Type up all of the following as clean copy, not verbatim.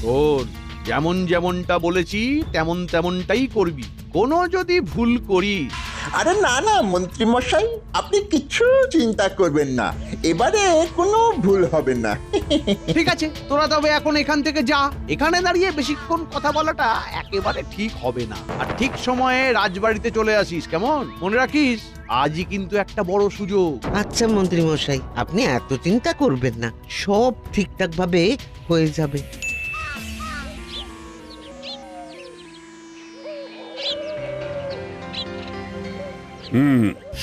শোন, যেমন যেমনটা বলেছি তেমন তেমনটাই করবি। কোনো যদি ভুল করিস। আরে না না মন্ত্রী মশাই, আপনি কিছু চিন্তা করবেন না, এবারে কোনো ভুল হবে না। ঠিক আছে, তোরা তবে এখন এখান থেকে যা। এখানে দাঁড়িয়ে বেশিক্ষণ কথা বলাটা একেবারে ঠিক হবে না। আর ঠিক সময়ে রাজবাড়িতে চলে আসিস, কেমন? মনে রাখিস, আজই কিন্তু একটা বড় সুযোগ। আচ্ছা মন্ত্রী মশাই, আপনি এত চিন্তা করবেন না, সব ঠিকঠাক ভাবে হয়ে যাবে।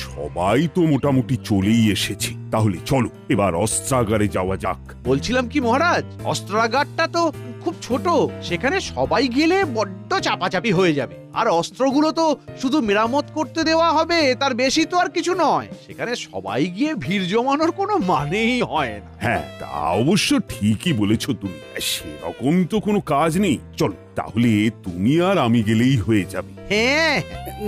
সবাই তো মোটামুটি চলেই এসেছে, তাহলে চলো এবার অস্ত্রাগারে যাওয়া যাক। বলছিলাম কি মহারাজ, অস্ত্রাগারটা তো খুব ছোট, সেখানে সবাই গেলে বড্ড চাপাচাপি হয়ে যাবে। আর অস্ত্রগুলো তো শুধু মেরামত করতে দেওয়া হবে, তার বেশি তো আর কিছু নয়। সেখানে সবাই গিয়ে ভিড় জমানোর কোনো মানেই হয় না। হ্যাঁ, তা অবশ্য ঠিকই বলেছ তুমি। সেরকম তো কোনো কাজ নেই, চলো তাহলে তুমি আর আমি গেলেই হয়ে যাবে। হ্যাঁ,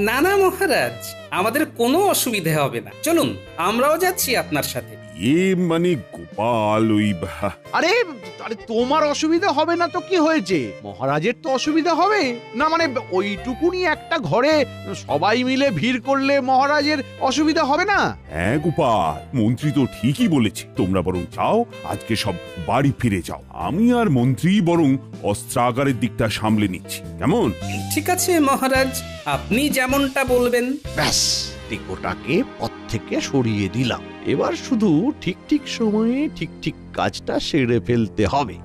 না না মহারাজ, আমাদের কোনো অসুবিধা হবে না, চলুন আমরাও যাচ্ছি আপনার সাথে। মানে গোপাল আরে আরে তোমার অসুবিধা হবে না তো কি হয়েছে? মহারাজের তো অসুবিধা হবে না, মানে ওইটুকুনি একটা ঘরে সবাই মিলে ভিড় করলে মহারাজের অসুবিধা হবে না? হ্যাঁ গোপাল, মন্ত্রী তো ঠিকই বলেছে। তোমরা বরং যাও, আজকে সব বাড়ি ফিরে যাও। আমি আর মন্ত্রী বরং অস্ত্রাগারের দিকটা সামলে নিচ্ছি, কেমন? ঠিক আছে মহারাজ, আপনি যেমনটা বলবেন। ব্যাস, ওটাকে পথ থেকে সরিয়ে দিলাম। এবার শুধু ঠিক ঠিক সময়ে ঠিক ঠিক কাজটা সেরে ফেলতে হবে।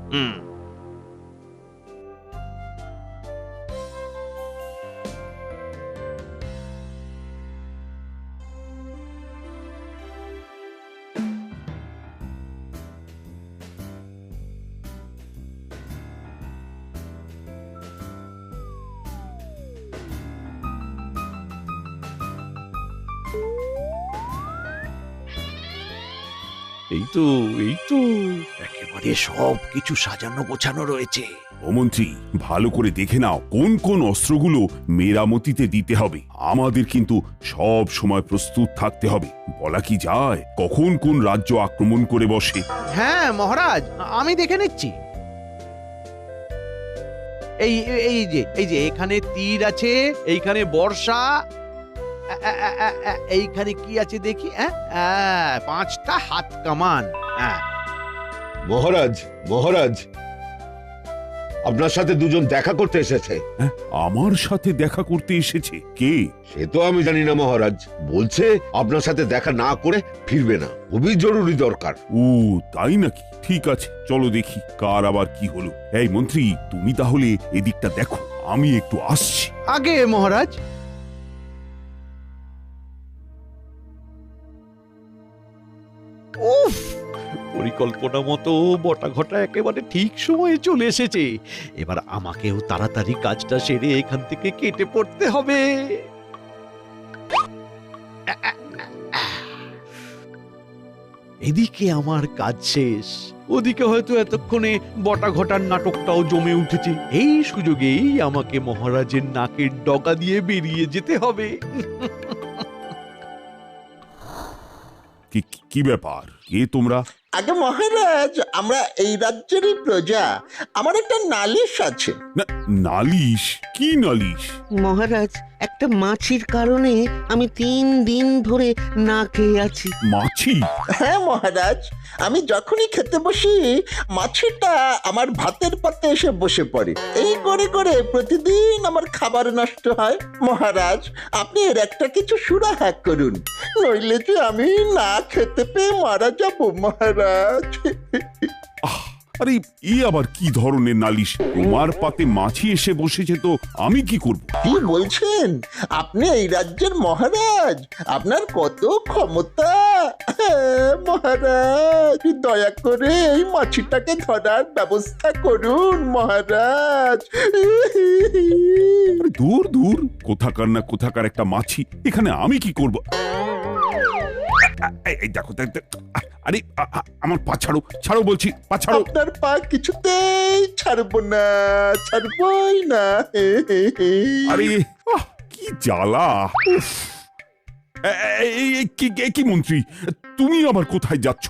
এই তো একেবারে সব কিছু সাজানো গোছানো রয়েছে। ও মন্ত্রী, ভালো করে দেখে নাও কোন কোন অস্ত্রগুলো মেরামতিতে দিতে হবে। আমাদের কিন্তু সব সময় প্রস্তুত থাকতে হবে। বলা কি যায় কখন কোন রাজ্য আক্রমণ করে বসে। হ্যাঁ মহারাজ, আমি দেখে নিচ্ছি। এই এই যে এখানে তীর আছে, এইখানে বর্ষা, এইখানে কি আছে দেখি, 5টা হাত কামান। মহারাজ, মহারাজ, আপনার সাথে দুজন দেখা করতে এসেছে। হ্যাঁ, আমার সাথে দেখা করতে এসেছে? কে? সে তো আমি জানি না মহারাজ, বলছে আপনার সাথে দেখা না করে ফিরবে না, খুবই জরুরি দরকার। ও তাই নাকি? ঠিক আছে, চলো দেখি কার আবার কি হলো। এই মন্ত্রী, তুমি তাহলে এদিকটা দেখো, আমি একটু আসছি। আগে মহারাজ। উফ, পরিকল্পনা মতো বটা ঘটা একেবারে ঠিক সময়ে চলে এসেছে। এবার আমাকেও তাড়াতাড়ি কাজটা সেরে এখান থেকে কেটে পড়তে হবে। এদিকে আমার কাজ শেষ, ওদিকে হয়তো এতক্ষণে বটা ঘটার নাটকটাও জমে উঠেছে। এই সুযোগেই আমাকে মহারাজের নাকের ডগা দিয়ে বেরিয়ে যেতে হবে। কি ব্যাপার? কে তোমরা? আগে মহারাজ, আমরা এই রাজ্যেরই প্রজা, আমার একটা নালিশ আছে। নালিশ? কি নালিশ? মহারাজ, একটা মাছির কারণে আমি 3 দিন ধরে না খেয়ে আছি। মাছি? হ্যাঁ মহারাজ, আমি যখনই খেতে বসি মাছিটা আমার ভাতের পাতে এসে বসে পড়ে। এই করে করে প্রতিদিন আমার খাবার নষ্ট হয়। মহারাজ, আপনি এর একটা কিছু সুরাহা করুন, নইলে যে আমি না খেতে পেয়ে মারা যাব মহারাজ। আরে এ আবার কি ধরনের নালিশ? তোমার পাতে মাছি এসে বসেছে তো আমি কি করব? কি বলছেন? আপনি এই রাজ্যের মহারাজ, আপনার কত ক্ষমতা। মহারাজ, দয়া করে এই মাছিটাকে ধরার ব্যবস্থা করুন মহারাজ। দূর দূর, কোথাকার না কোথাকার একটা মাছি, এখানে আমি কি করব? এই দেখো, আরে আমার পা ছাড়ো, ছাড়ো বলছি, পা ছাড়ো। আপনার পা কিছুতেই ছাড়বো না, ছাড়বই না। আরে কি জ্বালা! কি মন্ত্রী, তুমি আবার কোথায় যাচ্ছ?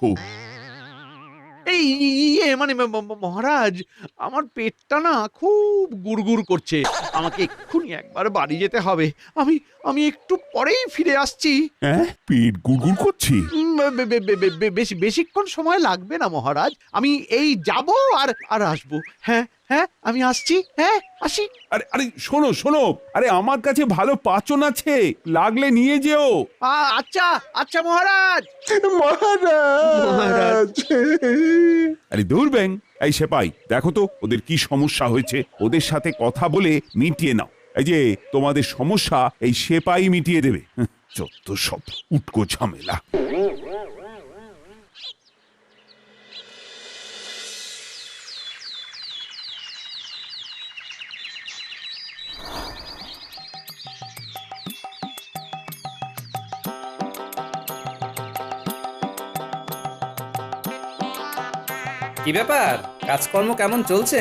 এই ইয়ে মানে মহারাজ, আমার পেটটা না খুব গুড়গুড় করছে। আমাকে এক্ষুনি একবার বাড়ি যেতে হবে। আমি আমি একটু পরেই ফিরে আসছি। হ্যাঁ, পেট গুড়গুড় করছে। বেশিক্ষণ সময় লাগবে না মহারাজ। আমি এই যাব আর আর আসবো। হ্যাঁ হ্যাঁ, আমি আসছি। হ্যাঁ, আসি। আরে আরে শোনো শোনো, আরে আমার কাছে ভালো পাচন আছে, লাগলে নিয়ে যেও। আচ্ছা আচ্ছা মহারাজ। মহারাজ আরে দূর ব্যাং, এই সেপাই দেখো তো ওদের কি সমস্যা হয়েছে, ওদের সাথে কথা বলে মিটিয়ে নাও। এই যে তোমাদের সমস্যা এই সেপাই মিটিয়ে দেবে। যত সব উটকো ঝামেলা। কি ব্যাপার, কাজকর্ম কেমন চলছে?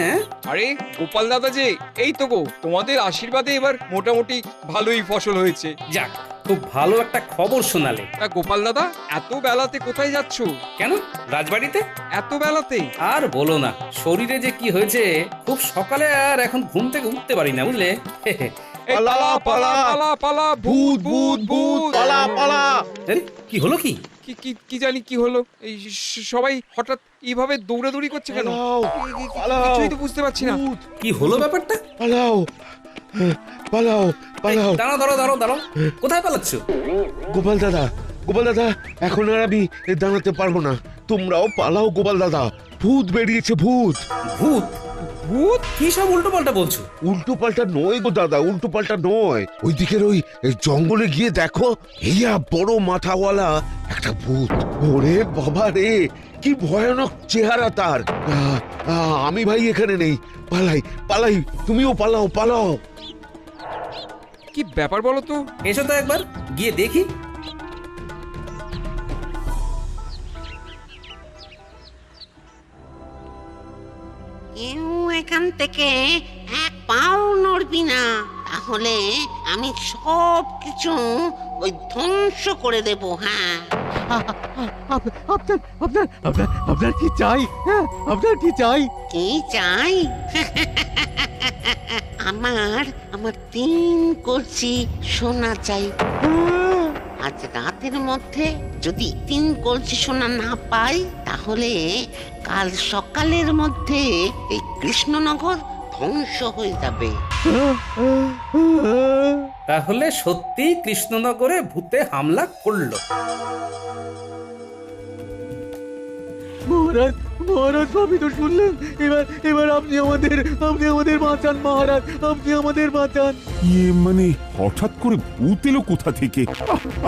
আরে গোপাল দাদা যে, এই তো গো, তোমাদের আশীর্বাদে এবার মোটামুটি ভালোই ফসল হয়েছে। যাক, খুব ভালো একটা খবর শোনালে। তা গোপাল দাদা, এত বেলাতে কোথায় যাচ্ছ? কেন, রাজবাড়িতে? এত বেলাতে? আর বলো না, শরীরে যে কি হয়েছে, খুব সকালে আর এখন ঘুম থেকে উঠতে পারি না, বুঝলে? এই পালা পালা পালা পালা, ভূত ভূত ভূত, পালা পালা। আরে, কি হলো কি? কি কি কি জানি কি হলো, এই সবাই হঠাৎ এইভাবে দৌড়াদৌড়ি করছে কেন? কিছুই তো বুঝতে পারছি না। কি হলো ব্যাপারটা? পালাও পালাও পালাও। এই, দাঁড়াও দাঁড়াও দাঁড়াও দাঁড়াও, কোথায় পালাচ্ছ? গোপাল দাদা, এখন আর আমি দাঁড়াতে পারবো না। তোমরাও পালাও গোপাল দাদা, ভূত বেরিয়েছে, ভূত। ভূত? ভূত? কি সব উল্টো পাল্টা বলছো? উল্টো পাল্টা নয় গো দাদা, উল্টো পাল্টা নয়। ওই দিকের ওই জঙ্গলে গিয়ে দেখো, ইয়া বড় মাথাওয়ালা একটা ভূত। ওরে বাবা রে, কি ভয়ানক চেহারা তার। আমি ভাই এখানে নেই, পালাই পালাই, তুমিও পালাও পালাও। কি ব্যাপার বলো তো? এসো তো একবার গিয়ে দেখি। কেউ এখান থেকে এক পাও নড়বি না, তাহলে আমি সব কিছু ওই ধ্বংস করে দেব। হ্যাঁ, আপনার কি চাই? আপনার কি চাই? কি চাই? আমার আমার 3 কলসি সোনা চাই। আজ রাতের মধ্যে যদি 3 কলসি সোনা না পাই, তাহলে কাল সকালের মধ্যে এই কৃষ্ণনগর ধ্বংস হয়ে যাবে। তাহলে সত্যি কৃষ্ণনগরে ভূতে হামলা করলো? মহারাজ, মহারাজ, সবই তো শুনলেন। এবার আপনি আমাদের বাঁচান মহারাজ, আপনি আমাদের বাঁচান। ইয়ে মানে হঠাৎ করে ভূত এলো কোথা থেকে?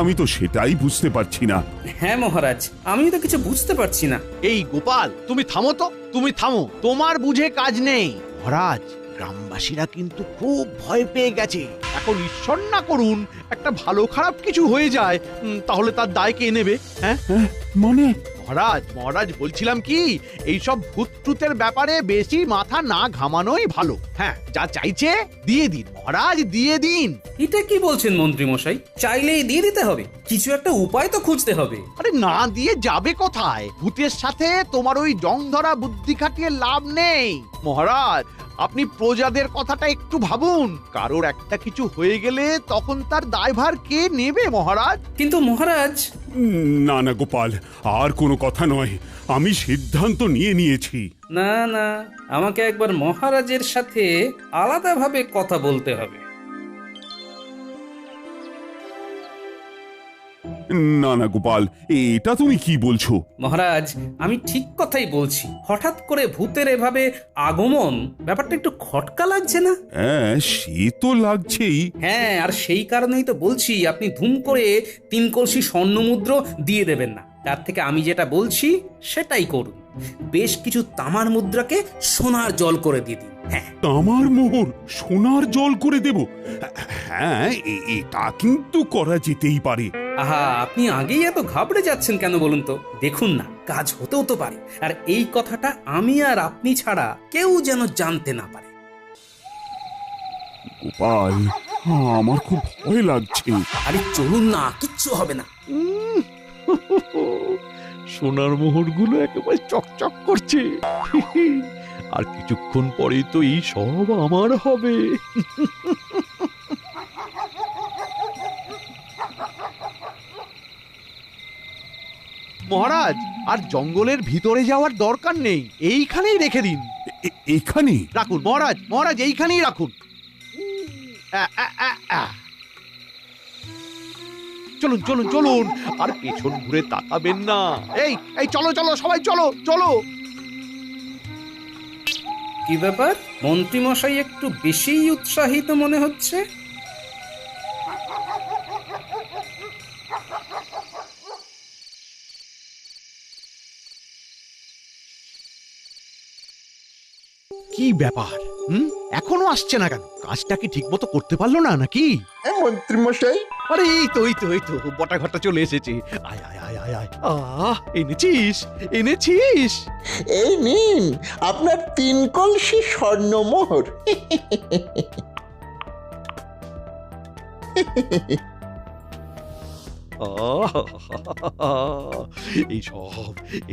আমি তো সেটাই বুঝতে পারছি না। হ্যাঁ মহারাজ, আমি তো কিছু বুঝতে পারছি না। এই গোপাল, তুমি থামো তো, তুমি থামো। তোমার বুঝে কাজ নেই মহারাজ। গ্রামবাসীরা কিন্তু খুব ভয় পেয়ে গেছে। এখন ঈশ্বর না করুন একটা ভালো খারাপ কিছু হয়ে যায়, তাহলে তার দায় কে নেবে? হ্যাঁ মানে মহারাজ বলছিলাম কি, এইসব ভূত টুতের ব্যাপারে বেশি মাথা না ঘামানোই ভালো। হ্যাঁ, যা চাইছে দিয়ে দিন মহারাজ, দিয়ে দিন। এটা কি বলছেন মন্ত্রী মশাই? চাইলেই দিয়ে দিতে হবে? কিছু একটা উপায় তো খুঁজতে হবে। আরে না দিয়ে যাবে কোথায়? ভূতের সাথে তোমার ওই জং ধরা বুদ্ধি খাটিয়ে লাভ নেই মহারাজ। আপনি প্রজাদের কথাটা একটু ভাবুন। কারোর একটা কিছু হয়ে গেলে তখন তার দায়ভার কে নেবে মহারাজ? কিন্তু মহারাজ। না না গোপাল, আর কোনো কথা নয়, আমি সিদ্ধান্ত নিয়েছি। না না, আমাকে একবার মহারাজের সাথে আলাদাভাবে কথা বলতে হবে। না না গোপাল, এটা তুমি কি বলছো? মহারাজ, আমি ঠিক কথাই বলছি। হঠাৎ করে ভূতের এভাবে আগমন, ব্যাপারটা একটু খটকা লাগছে না? হ্যাঁ, সে তো লাগছেই। হ্যাঁ, আর সেই কারণেই তো বলছি আপনি ধুম করে 3 কলসি স্বর্ণমুদ্র দিয়ে দেবেন না। তার থেকে আমি যেটা বলছি সেটাই করুন। বেশ কিছু তামার মুদ্রাকে সোনার জল করে দিয়ে দিন। হ্যাঁ, তামার মোহর সোনার জল করে দেব? হ্যাঁ, এটা কিন্তু করা যেতেই পারে। আহা, আপনি আগেই এত ঘাবড়ে যাচ্ছেন কেন বলুন তো? দেখুন না, কাজ হতেও তো পারে। আর এই কথাটা আমি আর আপনি ছাড়া কেউ যেন জানতে না পারে। গোপাল, আমার খুব ভয় লাগছে। আরে চলুন না, কিচ্ছু হবে না। সোনার মোহরগুলো একেবারে চকচক করছে। আর কিছুক্ষণ পরেই তো এই সব আমার হবে। মহারাজ, আর জঙ্গলের ভিতরে যাওয়ার দরকার নেই, এইখানেই রেখে দিন। এখানে? রাখুন মহারাজ, মহারাজ এইখানেই রাখুন। চলুন চলুন চলুন, আর পেছন ঘুরে তাকাবেন না। এই এই চলো চলো সবাই চলো চলো। কি ব্যাপার, মন্ত্রীমশাই একটু বেশিই উৎসাহিত মনে হচ্ছে। কি ব্যাপার? এখনো আসছে না কেন? কাজটা কি ঠিক মতো করতে পারলো না নাকি? মন্ত্রী মশাই, আরে এই তো বটা ঘটা চলে এসেছে। আয় আয় আয় আয় আয়। এনেছিস এনেছিস? এই নিন আপনার 3 কলসি স্বর্ণমোহর।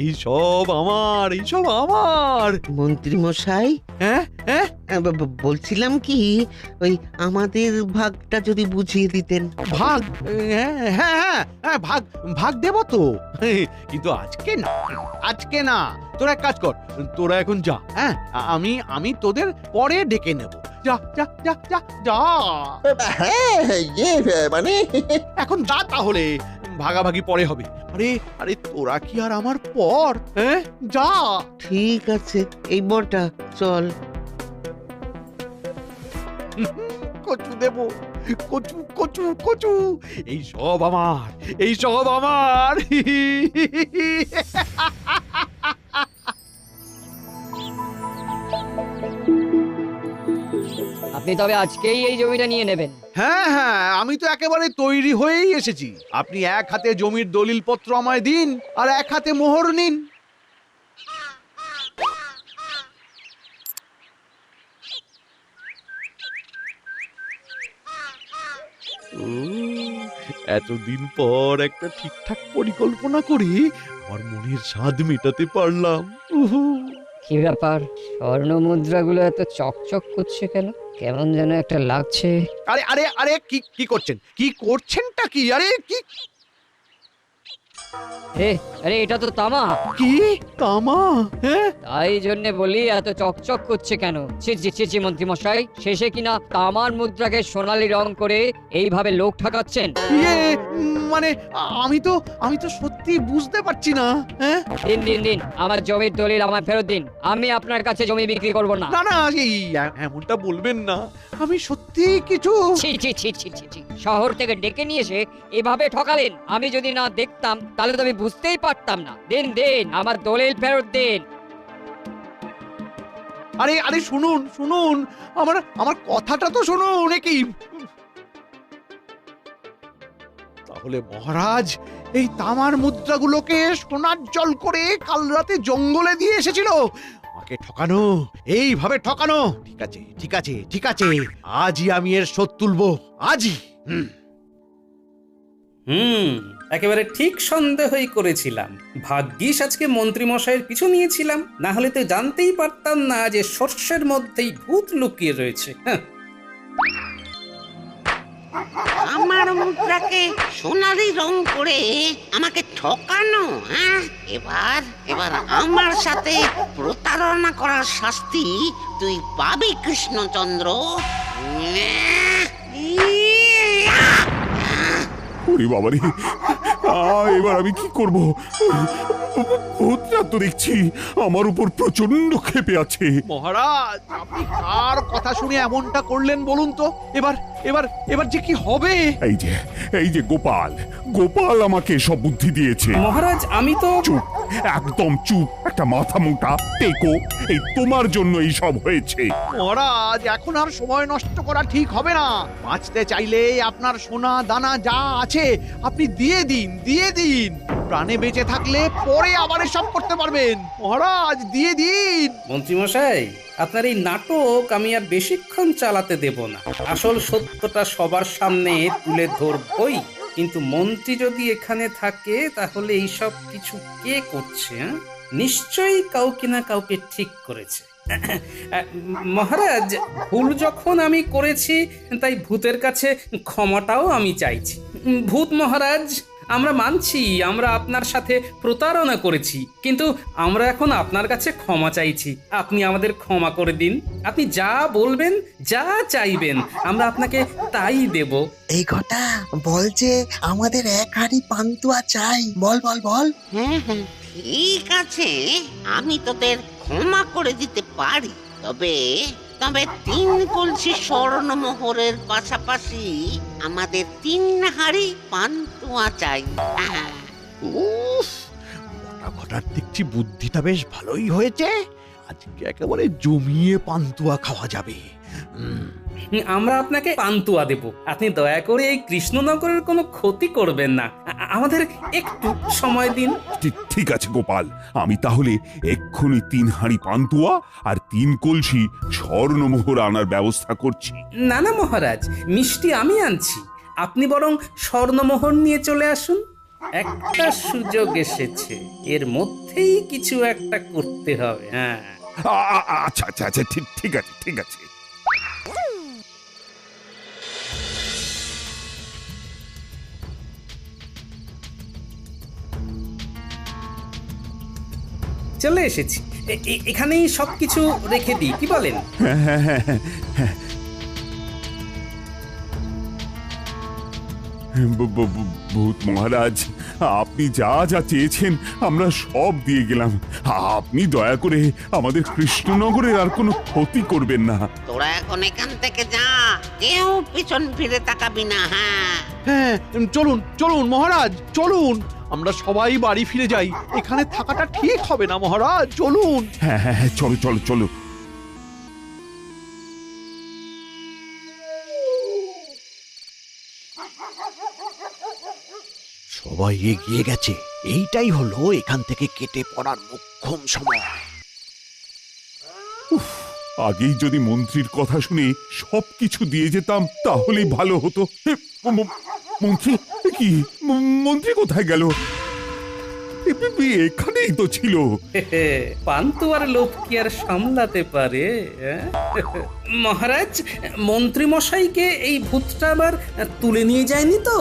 এইসব আমার, এইসব আমার। মন্ত্রী মশাই, হ্যাঁ হ্যাঁ, বলছিলাম কি, ওই আমাদের ভাগটা যদি বুঝিয়ে দিতেন। ভাগ? হ্যাঁ হ্যাঁ হ্যাঁ হ্যাঁ, ভাগ ভাগ দেব তো, কিন্তু আজকে না, আজকে না। তোরা এক কাজ কর, তোরা এখন যা। হ্যাঁ, আমি তোদের পরে ডেকে নেব। যা যা যা যা যা, হ্যাঁ মানে এখন যা তাহলে, ভাগাভাগি পরে হবে। আরে আরে, তোরা কি আর আমার পর? হ্যাঁ, যা। ঠিক আছে, এই বটা চল। কচু দেব, কচু কচু কচু, এই সব আমার, এই সব আমার। আপনি তবে আজকেই এই জমিটা নিয়ে নেবেন? হ্যাঁ হ্যাঁ, আমি তো একেবারে তৈরি হয়েই এসেছি। আপনি এক হাতে জমির দলিলপত্র আমায় দিন, আর এক হাতে মোহর নিন। এতদিন পর একটা ঠিকঠাক পরিকল্পনা করে আমার মনের স্বাদ মেটাতে পারলাম। কি ব্যাপার, স্বর্ণ মুদ্রাগুলো এত চকচক করছে কেন? কেমন যেন একটা লাগছে। আরে আরে আরে, কি করছেন? কি করছেনটা কি? আরে কি আরে এটা তো তামা। কি তামা? হ্যাঁ, তাই জন্য বলি এত চকচক করছে কেন। ছি মন্ত্রী মশাই, শেষে কিনা তামার মুদ্রাকে সোনালী রং করে এইভাবে লোক ঠকাচ্ছেন। ইয়ে, মানে আমি তো সত্যি বুঝতে পারছি না। হ্যাঁ, দিন আমার জমির দলিল আমায় ফেরত দিন। আমি আপনার কাছে জমি বিক্রি করব না। না না, এই এমনটা বলবেন না। আমি সত্যি কিছু। ছি। শহর থেকে ডেকে নিয়ে এসে এভাবে ঠকালেন। আমি যদি না দেখতাম তাহলে তো আমি বুঝতেই পারতাম না। দিন আমার দলিল ফেরত দিন। আরে আরে, শুনুন আমার কথাটা তো শুনুন। কি তাহলে মহারাজ এই তামার মুদ্রাগুলোকে সোনার জল করে কাল রাতে জঙ্গলে দিয়ে এসেছিল আমাকে ঠকানো, এইভাবে ঠকানো। ঠিক আছে, আজই আমি এর শোধ তুলবো, আজই। একেবারে ঠিক সন্দেহই করেছিলাম। ভাগ্যিস আজকে মন্ত্রী মশাইয়ের পিছু নিয়েছিলাম, না হলে তো জানতেই পারতাম না যে শস্যের মধ্যেই ভূত লুকিয়ে রয়েছে। আমার মুদ্রাকে সোনালি রং করে আমাকে ঠকানো, হ্যাঁ? এবার আমার সাথে প্রতারণা করার শাস্তি তুই পাবি কৃষ্ণচন্দ্র। ওরে বাবারে, এবার আমি কি করব? ভূতটা তো দেখছি আমার উপর প্রচন্ড ক্ষেপে আছে। মহারাজ, আপনি কার কথা শুনে এমনটা করলেন বলুন তো? এবার যে কি হবে? এই যে গোপাল আমাকে সব বুদ্ধি দিয়েছে। মহারাজ, আমি তো চুপ, একদম চুপ। একটা মাথা মোটা টেকো, এই তোমার জন্য এই সব হয়েছে। মহারাজ, এখন আর সময় নষ্ট করা ঠিক হবে না। বাঁচতে চাইলে আপনার সোনা দানা যা আছে আপনি দিয়ে দিন। প্রাণে বেঁচে থাকলে পরে আবার এসব করতে পারবেন। মহারাজ, দিয়ে দিন। মন্ত্রী মশাই, আপনার এই নাটক আমি আর বেশিক্ষণ চালাতে দেব না। আসল সত্যটা সবার সামনে তুলে ধরবই। কিন্তু মন্ত্রী যদি এখানে থাকে তাহলে এইসব কিছু কে করছে? হ্যাঁ? নিশ্চয়ই কাউকে না কাউকে ঠিক করেছে। মহারাজ, ভুল যখন আমি করেছি তাই ভূতের কাছে ক্ষমাটাও আমি চাইছি। ভূত মহারাজ, আমরা মানছি আমরা আপনার সাথে প্রতারণা করেছি, কিন্তু আমরা এখন আপনার কাছে ক্ষমা চাইছি। আপনি আমাদের ক্ষমা করে দিন। আপনি যা বলবেন, যা চাইবেন, আমরা আপনাকে তাই দেব। এই ঘটা বল যে আমাদের এক হাঁড়ি পান্তুয়া চাই। বল বল বল। হ্যাঁ হ্যাঁ, ঠিক আছে, আমি তোদের ক্ষমা করে দিতে পারি। তবে তবে 3 কলসি স্বর্ণমোহরের পাশাপাশি আমাদের 3 হাঁড়ি পান্তুয়া চাই। উফ, মোটা ঘটার দেখছি বুদ্ধিটা বেশ ভালোই হয়েছে। আজকে একেবারে জমিয়ে পান্তুয়া খাওয়া যাবে। আমরা আপনাকে পান্তুয়া দেব। আপনি দয়া করে এই কৃষ্ণনগরের কোনো ক্ষতি করবেন না। আমাদের একটু সময় দিন। ঠিক আছে গোপাল, আমি তাহলে এক্ষুনি 3 হাঁড়ি পান্তুয়া আর 3 কলসি স্বর্ণমোহর আনার ব্যবস্থা করছি। না না মহারাজ, মিষ্টি আমি আনছি। আপনি বরং স্বর্ণমোহর নিয়ে চলে আসুন। একটা সুযোগ এসেছে, এর মধ্যেই কিছু একটা করতে হবে। হ্যাঁ, আচ্ছা আচ্ছা আচ্ছা, ঠিক আছে ঠিক আছে। চলে এসেছি। এখানেই সবকিছু রেখে দিই, কি বলেন? ভূত মহারাজ, আপনি যা যা চেয়েছেন আমরা সব দিয়ে গেলাম। আপনি দয়া করে আমাদের কৃষ্ণনগরের আর কোনো ক্ষতি করবেন না। তোরা এখন এখান থেকে যা, কেউ পিছন ফিরে তাকাবি না। হ্যাঁ হ্যাঁ, চলুন চলুন মহারাজ, চলুন। আমরা সবাই বাড়ি ফিরে যাই। এখানে থাকাটা ঠিক হবে না মহারাজ, চলুন। হ্যাঁ হ্যাঁ হ্যাঁ, চলো চলো চলো। সবাই এগিয়ে গেছে। এইটাই হলো এখান থেকে কেটে পড়ার মোক্ষম সময়। আগেই যদি মন্ত্রীর কথা শুনে সবকিছু দিয়ে যেতাম তাহলেই ভালো হতো। মন্ত্রী কি? মন্ত্রী কোথায় গেল? এখানেই তো ছিল। পান্তুয়ার লোভ কি আর সামলাতে পারে? মহারাজ, মন্ত্রী মশাইকে এই ভূতটা আবার তুলে নিয়ে যায়নি তো?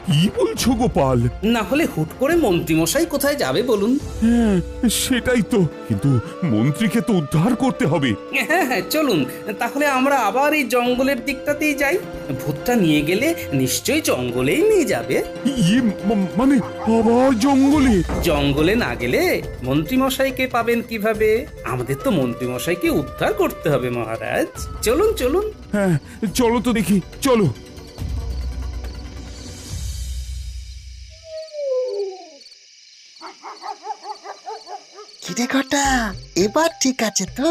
কি বলছো গোপাল? না হলে হুট করে মন্ত্রী মশাই কোথায় যাবে বলুন? হ্যাঁ, সেটাই তো। কিন্তু মন্ত্রীকে তো উদ্ধার করতে হবে। হ্যাঁ হ্যাঁ, চলুন তাহলে আমরা আবার এই জঙ্গলের দিকটাতেই যাই। ভূতটা নিয়ে গেলে নিশ্চয়ই জঙ্গলেই নিয়ে যাবে। মানে আবার জঙ্গলে? জঙ্গলে না গেলে মন্ত্রী মশাইকে পাবেন কিভাবে? আমাদের তো মন্ত্রী মশাইকে উদ্ধার করতে হবে মহারাজ। চলুন চলুন। হ্যাঁ, চলো তো দেখি, চলো। কিরে ঘটা, এবার ঠিক আছে তো?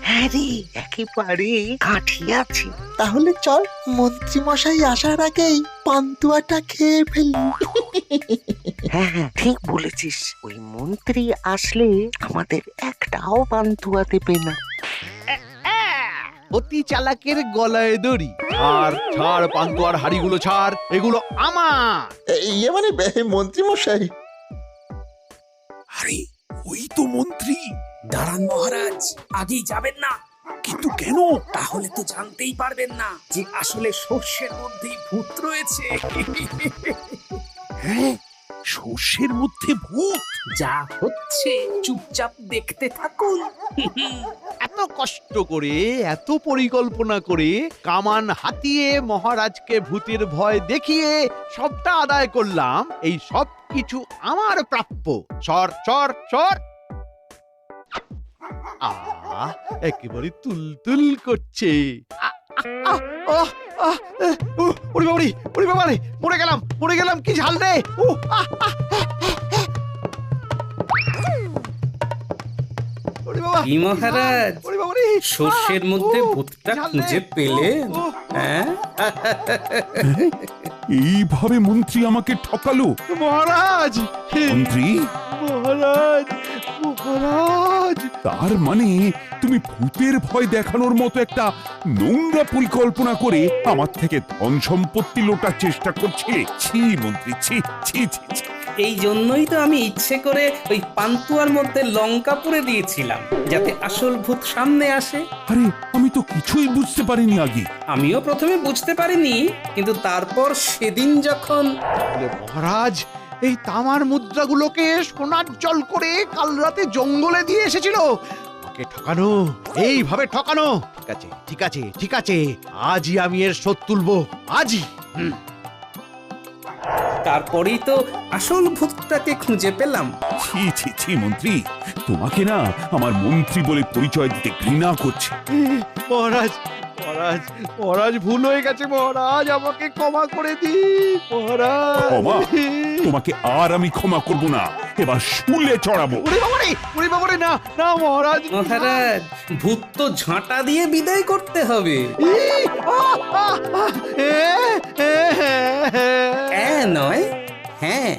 হ্যাঁ রে, একেবারে কাঠি আছি। তাহলে চল, মন্ত্রী মশাই আসার আগেই পান্তুয়াটা খেয়ে ফেলি। হ্যাঁ হ্যাঁ, ঠিক বলেছিস। ওই মন্ত্রী আসলে আমাদের একটাও পান্তুয়া দেবে না। অতি চালাকের গলায় দড়ি। ছাড় ছাড়, পান্তুয়ার হাড়িগুলো ছাড়, এগুলো আমার। ইয়ে মানে মন্ত্রী মশাই। আরে ওই তো মন্ত্রী। দাঁড়ান মহারাজ, আগেই যাবেন না। কিন্তু কেন? তাহলে তো জানতেই পারবেন না যে আসলে সর্ষের মধ্যেই ভূত রয়েছে। হ্যাঁ, সর্ষের মধ্যে ভূত? যা হচ্ছে চুপচাপ দেখতে থাকুন। এত কষ্ট করে, এত পরিকল্পনা করে, কামান হাতিয়ে মহারাজকে ভূতের ভয় দেখিয়ে সবটা আদায় করলাম। এই সব কিছু আমার প্রাপ্য। সর সর সর। একেবারে তুলতুল করছে। ওরে বাবারে, ওরে বাবারে, মরে গেলাম, মরে গেলাম, কি ঝাল রে। কি মহারাজ, সর্ষের মধ্যে ভূতটা খুঁজে পেলেন? হ্যাঁ, এইভাবে মন্ত্রী আমাকে ঠকালো। মহারাজ, মন্ত্রী, মহারাজ, মহারাজ। মহারাজ, তার মানে তুমি ভূতের ভয় দেখানোর মতো একটা নোংরা পরিকল্পনা করে আমার থেকে ধন সম্পত্তি লোটার চেষ্টা করছিলে? ছি মন্ত্রী, ছি ছি ছি ছি। এই জন্যই তো আমি ইচ্ছে করে ওই পান্তুয়ার মধ্যে লঙ্কা পুড়ে দিয়েছিলাম, যাতে আসল ভূত সামনে আসে। আরে আমি তো কিছুই বুঝতে পারিনি আগে। আমিও প্রথমে বুঝতে পারিনি, কিন্তু তারপর সেদিন যখন বলে, মহারাজ এই তামার মুদ্রাগুলোকে সোনার জল করে কাল রাতে জঙ্গলে দিয়ে এসেছিল। ওকে ঠকানো, এইভাবে ঠকানো। ঠিক আছে ঠিক আছে ঠিক আছে, আজই আমি এর শোধ তুলবো, আজই। তারপরেই তো আসল ভূতটাকে খুঁজে পেলাম। ছি ছি ছি মন্ত্রী, তোমাকে না আমার মন্ত্রী বলে পরিচয় দিতে ঘৃণা করছে। মহারাজ মহারাজ মহারাজ, ভুল হয়ে গেছে মহারাজ, আমাকে ক্ষমা করে দিন মহারাজ। ক্ষমা? তোমাকে আর আমি ক্ষমা করব না, এবার শুলে চড়াবো। ওরে বাবারে, না না মহারাজ। মহারাজ, ভূত তো ঝাঁটা দিয়ে বিদায় করতে হবে। নয়, হ্যাঁ।